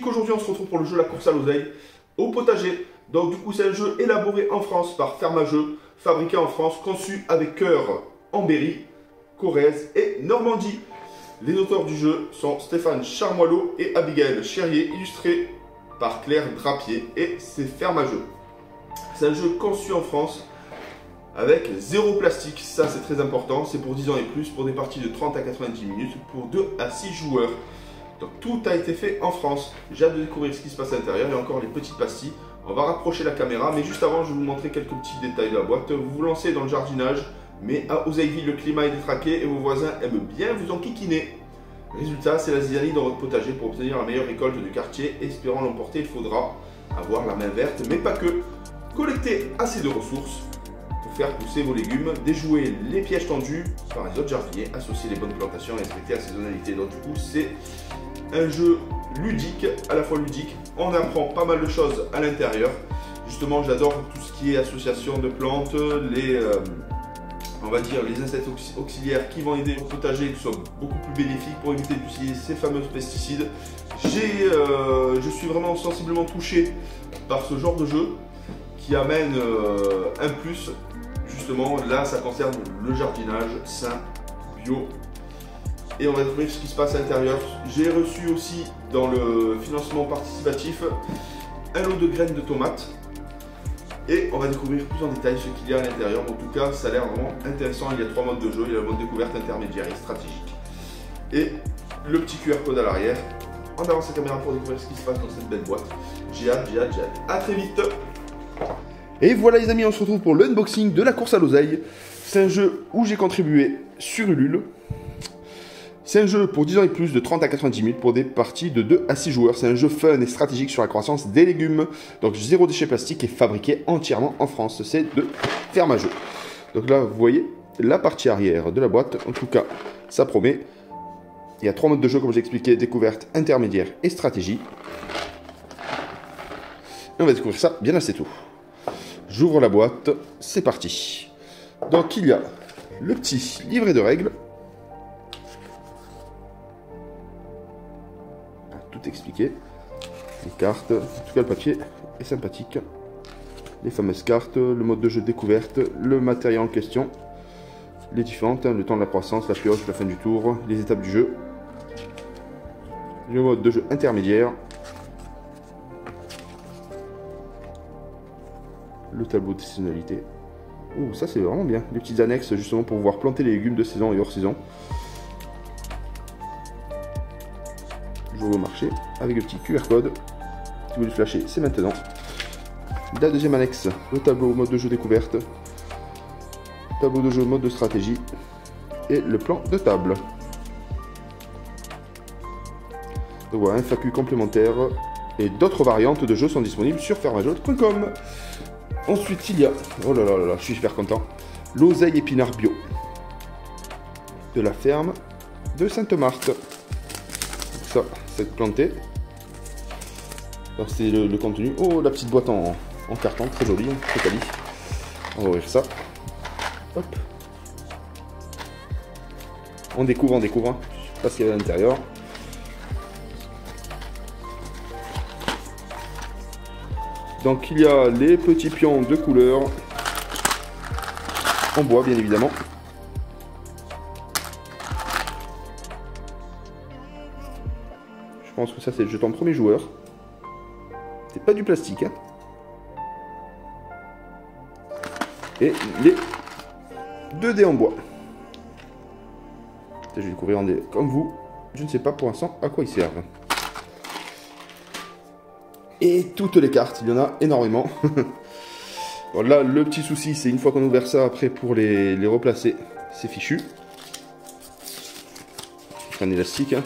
qu'aujourd'hui on se retrouve pour le jeu La course à l'oseille au potager. Donc du coup c'est un jeu élaboré en France par Fermageux, fabriqué en France, conçu avec cœur en Berry, Corrèze et Normandie. Les auteurs du jeu sont Stéphane Charmoilot et Abigail Cherrier, illustré par Claire Drapier, et c'est Fermageux. C'est un jeu conçu en France avec zéro plastique, ça c'est très important, c'est pour 10 ans et plus, pour des parties de 30 à 90 minutes, pour 2 à 6 joueurs. Donc tout a été fait en France. J'ai hâte de découvrir ce qui se passe à l'intérieur. Il y a encore les petites pastilles. On va rapprocher la caméra, mais juste avant je vais vous montrer quelques petits détails de la boîte. Vous vous lancez dans le jardinage, mais à Oseilleville le climat est détraqué et vos voisins aiment bien vous enquiquiner. Résultat, c'est la zizanie dans votre potager pour obtenir la meilleure récolte du quartier. Espérant l'emporter, il faudra avoir la main verte, mais pas que. Collecter assez de ressources pour faire pousser vos légumes, déjouer les pièges tendus par les autres jardiniers, associer les bonnes plantations et respecter la saisonnalité. Donc du coup, c'est un jeu ludique, à la fois ludique. On apprend pas mal de choses à l'intérieur. Justement, j'adore tout ce qui est association de plantes, on va dire les insectes auxiliaires qui vont aider au potager, qui soient beaucoup plus bénéfiques pour éviter d'utiliser ces fameux pesticides. Je suis vraiment sensiblement touché par ce genre de jeu qui amène un plus. Justement, là, ça concerne le jardinage sain, bio. Et on va découvrir ce qui se passe à l'intérieur. J'ai reçu aussi dans le financement participatif un lot de graines de tomates. Et on va découvrir plus en détail ce qu'il y a à l'intérieur. En tout cas, ça a l'air vraiment intéressant. Il y a 3 modes de jeu. Il y a le mode découverte, intermédiaire et stratégique. Et le petit QR code à l'arrière. On avance la caméra pour découvrir ce qui se passe dans cette belle boîte. J'ai hâte, j'ai hâte, j'ai hâte. A très vite. Et voilà les amis, on se retrouve pour l'unboxing de la course à l'oseille. C'est un jeu où j'ai contribué sur Ulule. C'est un jeu pour 10 ans et plus de 30 à 90 minutes pour des parties de 2 à 6 joueurs. C'est un jeu fun et stratégique sur la croissance des légumes. Donc zéro déchet plastique et fabriqué entièrement en France. C'est de Fermageux. Donc là, vous voyez la partie arrière de la boîte. En tout cas, ça promet. Il y a 3 modes de jeu comme j'ai expliqué. Découverte, intermédiaire et stratégie. Et on va découvrir ça bien assez tôt. J'ouvre la boîte. C'est parti. Donc il y a le petit livret de règles. Tout expliqué. Les cartes, en tout cas le papier est sympathique. Les fameuses cartes, le mode de jeu découverte, le matériel en question, les différentes, le temps de la croissance, la pioche, la fin du tour, les étapes du jeu, le mode de jeu intermédiaire, le tableau de saisonnalité. Oh, ça c'est vraiment bien, les petites annexes justement pour pouvoir planter les légumes de saison et hors saison. Jour au marché avec le petit QR code. Si vous voulez le flasher, c'est maintenant. La deuxième annexe, le tableau mode de jeu découverte, tableau de jeu mode de stratégie et le plan de table. Donc voilà, un FAQ complémentaire et d'autres variantes de jeux sont disponibles sur fermageux.com. Ensuite, il y a, oh là là là, je suis super content, l'oseille épinard bio de la ferme de Sainte-Marthe. Ça, c'est planté. Alors c'est le contenu. Oh, la petite boîte en carton, très jolie, très quali. On va ouvrir ça. Hop. On découvre, je sais pas ce qu'il y a à l'intérieur. Donc il y a les petits pions de couleur en bois, bien évidemment. Je pense que ça c'est le jeton premier joueur. C'est pas du plastique. Hein. Et les 2 dés en bois. Je vais découvrir en dés comme vous. Je ne sais pas pour l'instant à quoi ils servent. Et toutes les cartes, il y en a énormément. Bon, là le petit souci c'est une fois qu'on a ouvert ça après pour les replacer, c'est fichu. Un élastique. Hein.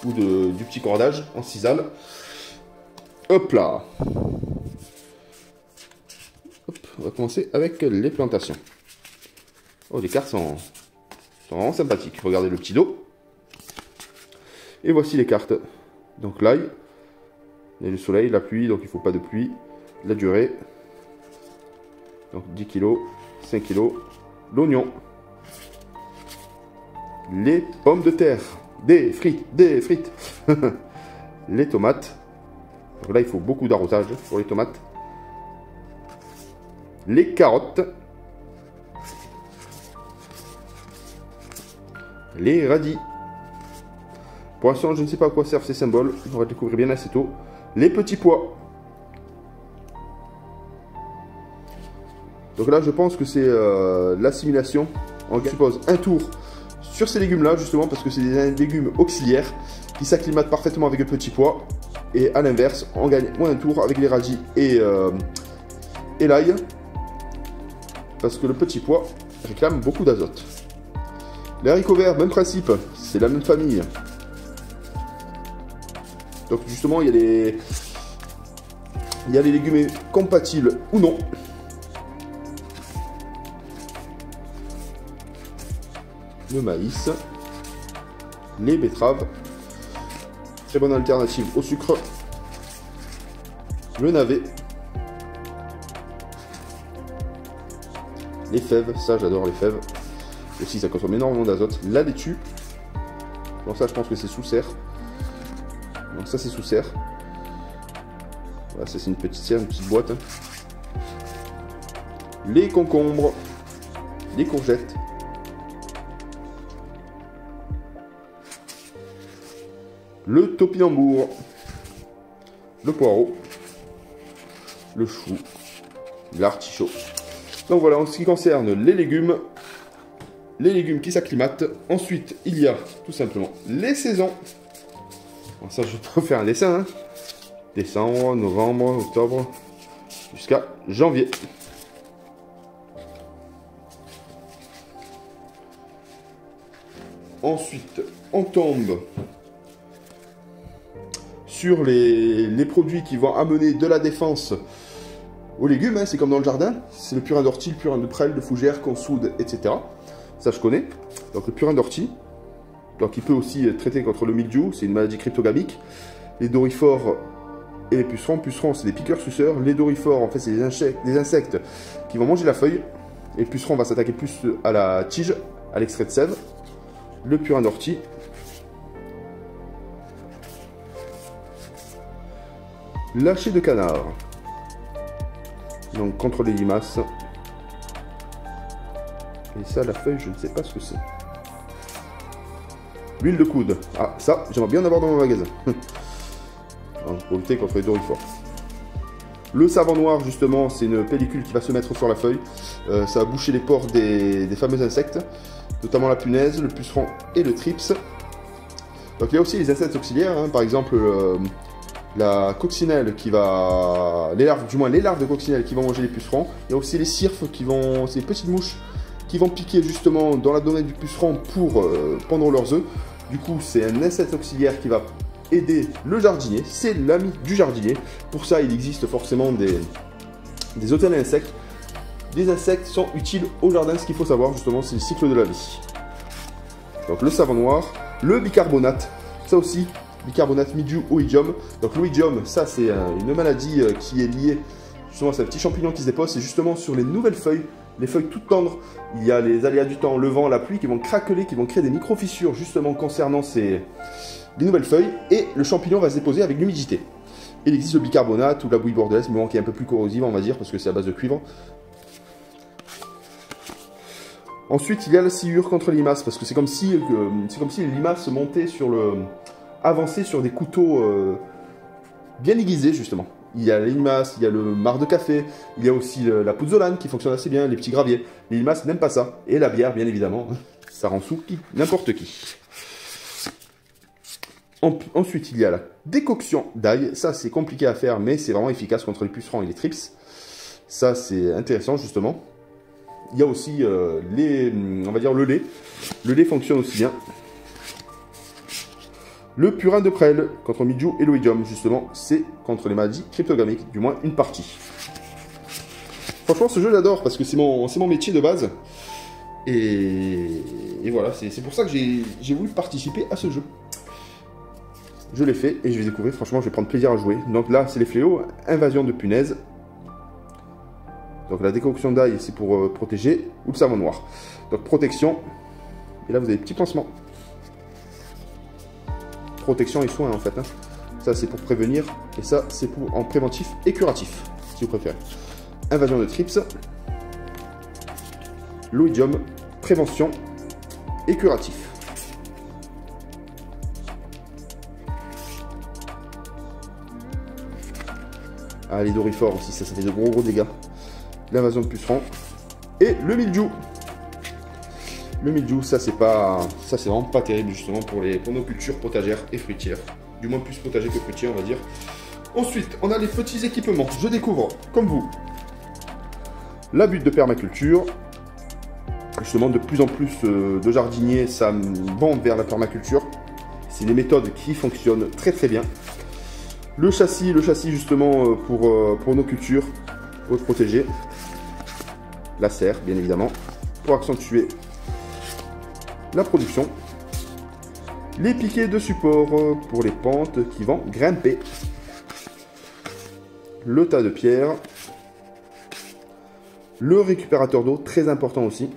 Ou du petit cordage en cisale. Hop là. Hop, on va commencer avec les plantations. Oh, les cartes sont vraiment sympathiques. Regardez le petit dos. Et voici les cartes. Donc l'ail, il y a le soleil, la pluie, donc il ne faut pas de pluie. La durée, donc 10 kg, 5 kg. L'oignon. Les pommes de terre. Des frites. Les tomates. Donc là, il faut beaucoup d'arrosage pour les tomates. Les carottes. Les radis. Pour l'instant, je ne sais pas à quoi servent ces symboles. On va le découvrir bien assez tôt. Les petits pois. Donc là, je pense que c'est l'assimilation. On suppose un tour sur ces légumes-là, justement, parce que c'est des légumes auxiliaires qui s'acclimatent parfaitement avec le petit pois. Et à l'inverse, on gagne moins un tour avec les radis et l'ail. Parce que le petit pois réclame beaucoup d'azote. Les haricots verts, même principe, c'est la même famille. Donc justement, il y a les légumes compatibles ou non. Le maïs, les betteraves, très bonne alternative au sucre, le navet, les fèves, ça j'adore les fèves, aussi ça consomme énormément d'azote, la laitue, bon ça je pense que c'est sous serre, donc ça c'est sous serre, voilà ça c'est une petite serre, une petite boîte, les concombres, les courgettes, le topinambour, le poireau, le chou, l'artichaut. Donc voilà, en ce qui concerne les légumes qui s'acclimatent. Ensuite, il y a tout simplement les saisons. Bon, ça, je vais te refaire un dessin. Hein. Décembre, novembre, octobre, jusqu'à janvier. Ensuite, on tombe sur les produits qui vont amener de la défense aux légumes, hein, c'est comme dans le jardin, c'est le purin d'ortie, le purin de prêle, de fougère, qu'on soude, etc. Ça je connais. Donc le purin d'ortie, donc il peut aussi traiter contre le mildiou, c'est une maladie cryptogamique. Les dorifores et les pucerons, c'est des piqueurs suceurs. Les dorifores, en fait, c'est des insectes qui vont manger la feuille. Et le puceron va s'attaquer plus à la tige, à l'extrait de sève. Le purin d'ortie. Lâcher de canard. Donc contre les limaces. Et ça, la feuille, je ne sais pas ce que c'est. L'huile de coude. Ah, ça, j'aimerais bien en avoir dans mon magasin. Donc, pour lutter contre les dorifores. Le savon noir, justement, c'est une pellicule qui va se mettre sur la feuille. Ça va boucher les pores des fameux insectes, notamment la punaise, le puceron et le thrips. Donc il y a aussi les insectes auxiliaires, hein, par exemple la coccinelle qui va... les larves de coccinelle qui vont manger les pucerons. Il y a aussi les cirfes qui vont... ces petites mouches qui vont piquer justement dans l'abdomen du puceron pour pondre leurs œufs. Du coup, c'est un insecte auxiliaire qui va aider le jardinier. C'est l'ami du jardinier. Pour ça, il existe forcément des hôtels à insectes. Les insectes sont utiles au jardin. Ce qu'il faut savoir justement, c'est le cycle de la vie. Donc le savon noir, le bicarbonate, ça aussi, bicarbonate mildiou oïdium. Donc l'oïdium, ça c'est une maladie qui est liée justement à ces petits champignons qui se déposent. C'est justement sur les nouvelles feuilles, les feuilles toutes tendres. Il y a les aléas du temps, le vent, la pluie qui vont craqueler, qui vont créer des micro-fissures justement concernant les nouvelles feuilles. Et le champignon va se déposer avec l'humidité. Il existe le bicarbonate ou la bouillie bordelaise, mais bon, qui est un peu plus corrosive on va dire, parce que c'est à base de cuivre. Ensuite, il y a la sciure contre les limaces, parce que c'est comme si les limaces montaient avançaient sur des couteaux bien aiguisés, justement. Il y a les limaces, il y a le marc de café, il y a aussi la pouzzolane qui fonctionne assez bien, les petits graviers. Les limaces n'aiment pas ça. Et la bière, bien évidemment, ça rend sous n'importe qui. Ensuite, il y a la décoction d'ail. Ça, c'est compliqué à faire, mais c'est vraiment efficace contre les pucerons et les thrips. Ça, c'est intéressant, justement. Il y a aussi on va dire le lait. Le lait fonctionne aussi bien. Le purin de prêle contre mildiou et l'oïdium, justement, c'est contre les maladies cryptogamiques, du moins une partie. Franchement, ce jeu, j'adore parce que c'est mon métier de base. Et voilà, c'est pour ça que j'ai voulu participer à ce jeu. Je l'ai fait et je vais découvrir. Franchement, je vais prendre plaisir à jouer. Donc là, c'est les fléaux, invasion de punaises. Donc la décoction d'ail, c'est pour protéger, ou le savon noir. Donc protection, et là vous avez des petits pansements. Protection et soins en fait. Hein. Ça, c'est pour prévenir. Et ça, c'est pour en préventif et curatif, si vous préférez. Invasion de trips. L'oïdium, prévention et curatif. Ah, les dorifores aussi, ça fait de gros dégâts. L'invasion de pucerons. Et le mildiou. Le mildiou, ça c'est vraiment pas terrible justement pour nos cultures potagères et fruitières. Du moins plus potagères que fruitières, on va dire. Ensuite, on a les petits équipements. Je découvre, comme vous, la butte de permaculture. Justement, de plus en plus de jardiniers vont vers la permaculture. C'est des méthodes qui fonctionnent très bien. Le châssis justement pour nos cultures, pour protéger. La serre, bien évidemment, pour accentuer la production. Les piquets de support pour les pentes qui vont grimper. Le tas de pierres. Le récupérateur d'eau, très important aussi.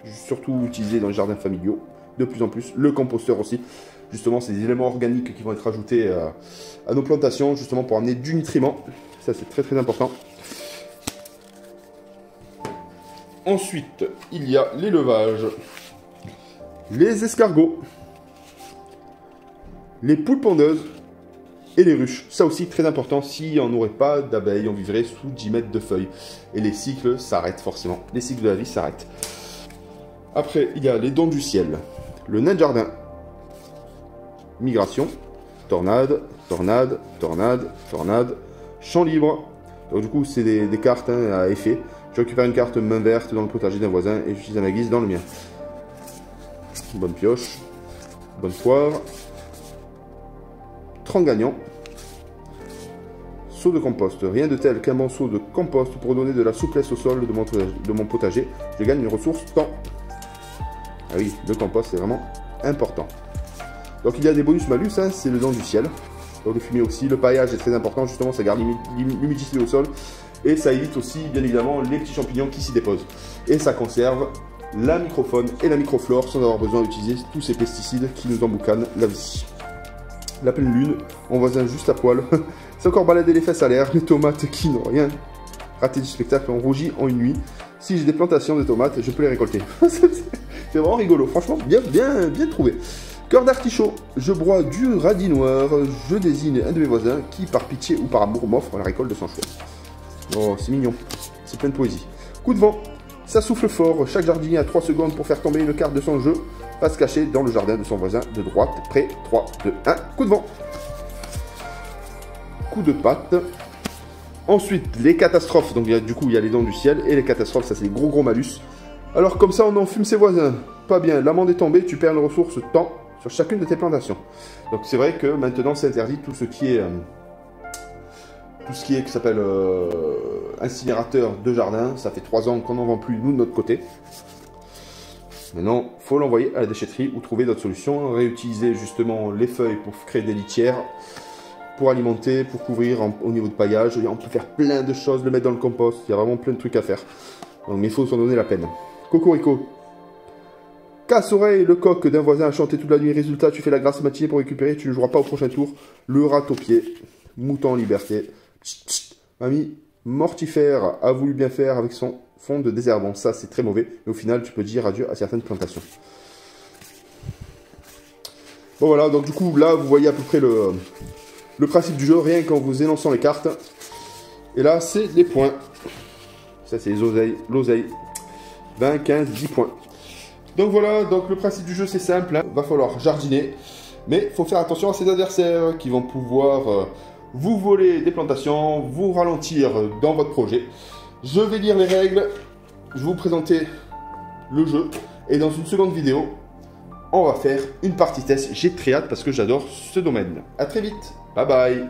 Surtout utilisé dans les jardins familiaux, de plus en plus. Le composteur aussi. Justement, c'est des éléments organiques qui vont être ajoutés à nos plantations, justement pour amener du nutriment. Ça, c'est très important. Ensuite, il y a l'élevage. Les escargots. Les poules pondeuses. Et les ruches. Ça aussi, très important. Si on n'aurait pas d'abeilles, on vivrait sous 10 mètres de feuilles. Et les cycles s'arrêtent forcément. Les cycles de la vie s'arrêtent. Après, il y a les dons du ciel. Le nain de jardin. Migration. Tornade. Tornade. Tornade. Tornade. Champ libre. Donc du coup, c'est des cartes à effet. Je récupère une carte main verte dans le potager d'un voisin et j'utilise à ma guise dans le mien. Bonne pioche. Bonne poire. 30 gagnants. Seau de compost. Rien de tel qu'un bon seau de compost pour donner de la souplesse au sol de mon potager. Je gagne une ressource temps. Ah oui, le compost c'est vraiment important. Donc il y a des bonus malus, hein, c'est le don du ciel. Donc le fumier aussi, le paillage est très important, justement ça garde l'humidité au sol. Et ça évite aussi bien évidemment les petits champignons qui s'y déposent. Et ça conserve la microfaune et la microflore sans avoir besoin d'utiliser tous ces pesticides qui nous emboucanent la vie. La pleine lune, mon voisin juste à poil. C'est encore balader les fesses à l'air, les tomates qui n'ont rien raté du spectacle ont rougi en une nuit. Si j'ai des plantations de tomates, je peux les récolter. C'est vraiment rigolo, franchement, bien trouvé. Cœur d'artichaut, je broie du radis noir, je désigne un de mes voisins qui, par pitié ou par amour, m'offre la récolte de son choix. Oh, c'est mignon, c'est plein de poésie. Coup de vent, ça souffle fort, chaque jardinier a 3 secondes pour faire tomber une carte de son jeu, va se cacher dans le jardin de son voisin de droite, prêt, 3, 2, 1, coup de vent. Coup de patte. Ensuite, les catastrophes, donc du coup il y a les dons du ciel, et les catastrophes, ça c'est des gros malus. Alors comme ça on enfume ses voisins, pas bien, l'amende est tombée, tu perds une ressource temps sur chacune de tes plantations. Donc c'est vrai que maintenant c'est interdit tout ce qui est qui s'appelle incinérateur de jardin. Ça fait 3 ans qu'on n'en vend plus nous de notre côté. Maintenant, il faut l'envoyer à la déchetterie ou trouver d'autres solutions. Réutiliser justement les feuilles pour créer des litières, pour alimenter, pour couvrir au niveau de paillage. On peut faire plein de choses, le mettre dans le compost. Il y a vraiment plein de trucs à faire. Donc, mais il faut s'en donner la peine. Cocorico. Casse-oreille, le coq d'un voisin a chanté toute la nuit. Résultat, tu fais la grasse matinée pour récupérer. Tu ne joueras pas au prochain tour. Le rat au pied. Mouton en liberté. Chut, chut. Mamie mortifère a voulu bien faire avec son fond de désherbant. Ça, c'est très mauvais. Et au final, tu peux dire adieu à certaines plantations. Bon, voilà. Donc, du coup, là, vous voyez à peu près le principe du jeu, rien qu'en vous énonçant les cartes. Et là, c'est les points. Ça, c'est l'oseille. 20, 15, 10 points. Donc voilà, donc le principe du jeu, c'est simple. Hein. Va falloir jardiner. Mais il faut faire attention à ses adversaires qui vont pouvoir vous voler des plantations, vous ralentir dans votre projet. Je vais lire les règles. Je vais vous présenter le jeu. Et dans une seconde vidéo, on va faire une partie test. J'ai très hâte parce que j'adore ce domaine. A très vite. Bye bye.